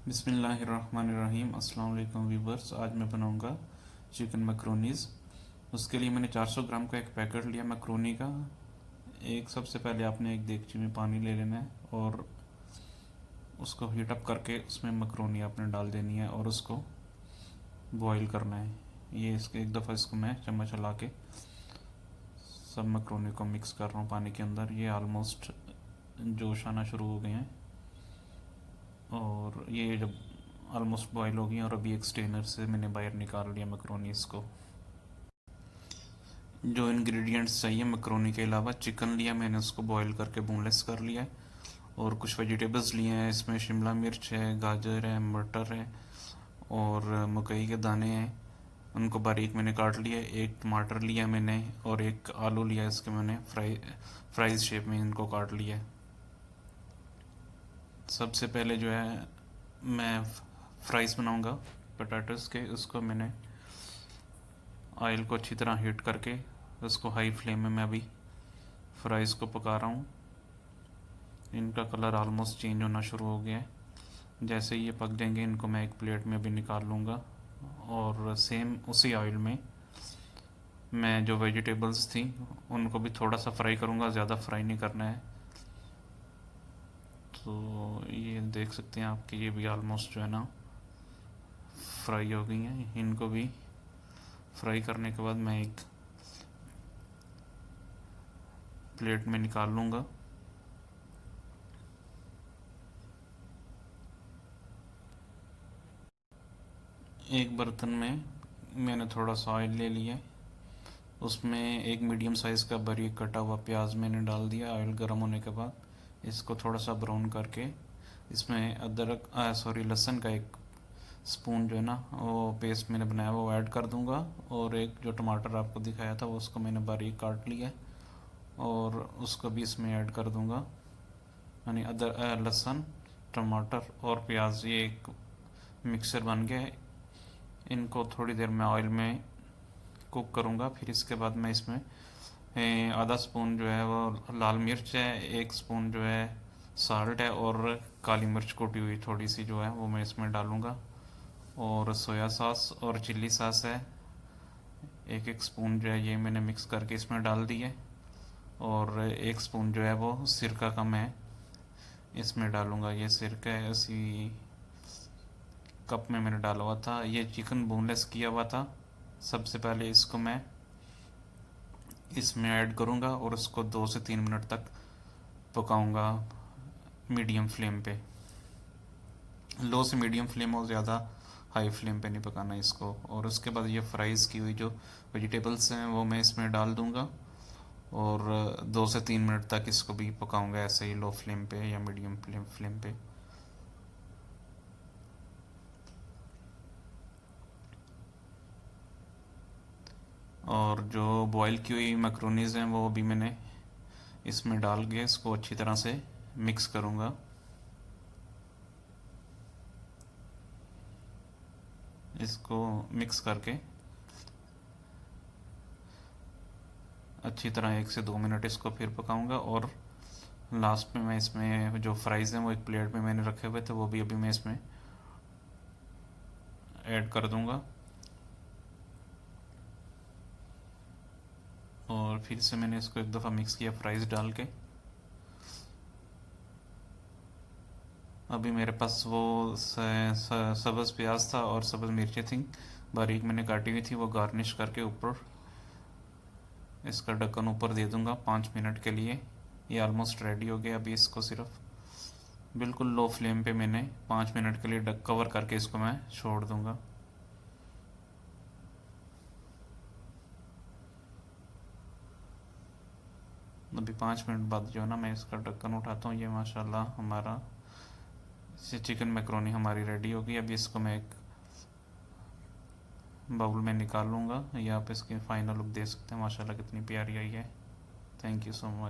बिस्मिल्लाहिर्रहमानिर्रहीम। अस्सलाम वालेकुम व्यूवर्स। आज मैं बनाऊंगा चिकन मैक्रोनीज़। उसके लिए मैंने 400 ग्राम का एक पैकेट लिया मैक्रोनी का। एक सबसे पहले आपने एक देगची में पानी ले लेना है और उसको हीट अप करके उसमें मैक्रोनी आपने डाल देनी है और उसको बॉईल करना है। ये इसके एक दफ़ा इसको मैं चम्मच हिला के सब मैक्रोनी को मिक्स कर रहा हूँ पानी के अंदर। ये ऑलमोस्ट जोश आना शुरू हो गए हैं और ये जब ऑलमोस्ट बॉयल हो गई और अभी एक स्ट्रेनर से मैंने बाहर निकाल लिया मैक्रोनीस को। जो इंग्रेडिएंट्स चाहिए मैक्रोनी के अलावा, चिकन लिया मैंने, उसको बॉईल करके बोनलेस कर लिया है और कुछ वेजिटेबल्स लिए हैं। इसमें शिमला मिर्च है, गाजर है, मटर है और मकई के दाने हैं, उनको बारीक मैंने काट लिया। एक टमाटर लिया मैंने और एक आलू लिया, इसके मैंने फ्राइज शेप में इनको काट लिया है। सबसे पहले जो है मैं फ्राइज़ बनाऊंगा पोटैटोज़ के। उसको मैंने ऑयल को अच्छी तरह हीट करके उसको हाई फ्लेम में मैं अभी फ्राइज़ को पका रहा हूँ। इनका कलर ऑलमोस्ट चेंज होना शुरू हो गया है। जैसे ही ये पक जाएंगे इनको मैं एक प्लेट में भी निकाल लूँगा और सेम उसी ऑयल में मैं जो वेजिटेबल्स थी उनको भी थोड़ा सा फ्राई करूँगा, ज़्यादा फ्राई नहीं करना है। तो ये देख सकते हैं आप कि ये भी ऑलमोस्ट जो है ना फ्राई हो गई हैं। इनको भी फ्राई करने के बाद मैं एक प्लेट में निकाल लूँगा। एक बर्तन में मैंने थोड़ा सा ऑयल ले लिया, उसमें एक मीडियम साइज़ का बारीक कटा हुआ प्याज मैंने डाल दिया। ऑयल गर्म होने के बाद इसको थोड़ा सा ब्राउन करके इसमें लहसुन का एक स्पून जो है ना वो पेस्ट मैंने बनाया वो ऐड कर दूंगा और एक जो टमाटर आपको दिखाया था वो उसको मैंने बारीक काट लिया और उसको भी इसमें ऐड कर दूंगा। यानी लहसुन, टमाटर और प्याज ये एक मिक्सर बन गया है। इनको थोड़ी देर में ऑयल में कुक करूँगा। फिर इसके बाद मैं इसमें आधा स्पून जो है वो लाल मिर्च है, एक स्पून जो है साल्ट है और काली मिर्च कुटी हुई थोड़ी सी जो है वो मैं इसमें डालूँगा। और सोया सॉस और चिल्ली सॉस है, एक एक स्पून जो है ये मैंने मिक्स करके इसमें डाल दी है। और एक स्पून जो है वो सिरका का मैं इसमें डालूँगा। ये सिरका है उसी कप में मैंने डाला हुआ था। ये चिकन बोनलेस किया हुआ था। सबसे पहले इसको मैं इसमें ऐड करूँगा और उसको 2 से 3 मिनट तक पकाऊँगा मीडियम फ्लेम पे। लो से मीडियम फ्लेम और ज़्यादा हाई फ्लेम पे नहीं पकाना इसको। और उसके बाद ये फ्राइज़ की हुई जो वेजिटेबल्स हैं वो मैं इसमें डाल दूँगा और 2 से 3 मिनट तक इसको भी पकाऊँगा ऐसे ही लो फ्लेम पे या मीडियम फ्लेम पे। और जो बॉईल की हुई मैक्रोनीज़ हैं वो भी मैंने इसमें डाल के इसको अच्छी तरह से मिक्स करूँगा। इसको मिक्स करके अच्छी तरह 1 से 2 मिनट इसको फिर पकाऊंगा और लास्ट में मैं इसमें जो फ्राइज़ हैं वो एक प्लेट में मैंने रखे हुए थे वो भी अभी मैं इसमें ऐड कर दूंगा। और फिर से मैंने इसको एक दफ़ा मिक्स किया फ्राइज़ डाल के। अभी मेरे पास वो सब्ज़ प्याज था और सब्ज़ मिर्चें थी बारीक मैंने काटी हुई थी, वो गार्निश करके ऊपर इसका ढक्कन ऊपर दे दूंगा 5 मिनट के लिए। ये ऑलमोस्ट रेडी हो गया। अभी इसको सिर्फ बिल्कुल लो फ्लेम पे मैंने 5 मिनट के लिए कवर करके इसको मैं छोड़ दूंगा। अभी 5 मिनट बाद जो है ना मैं इसका ढक्कन उठाता हूँ। ये माशाल्लाह हमारा चिकन मैक्रोनी हमारी रेडी होगी। अभी इसको मैं एक बाउल में निकाल लूँगा। ये आप इसकी फ़ाइनल लुक दे सकते हैं। माशाल्लाह कितनी प्यारी आई है। Thank you so much.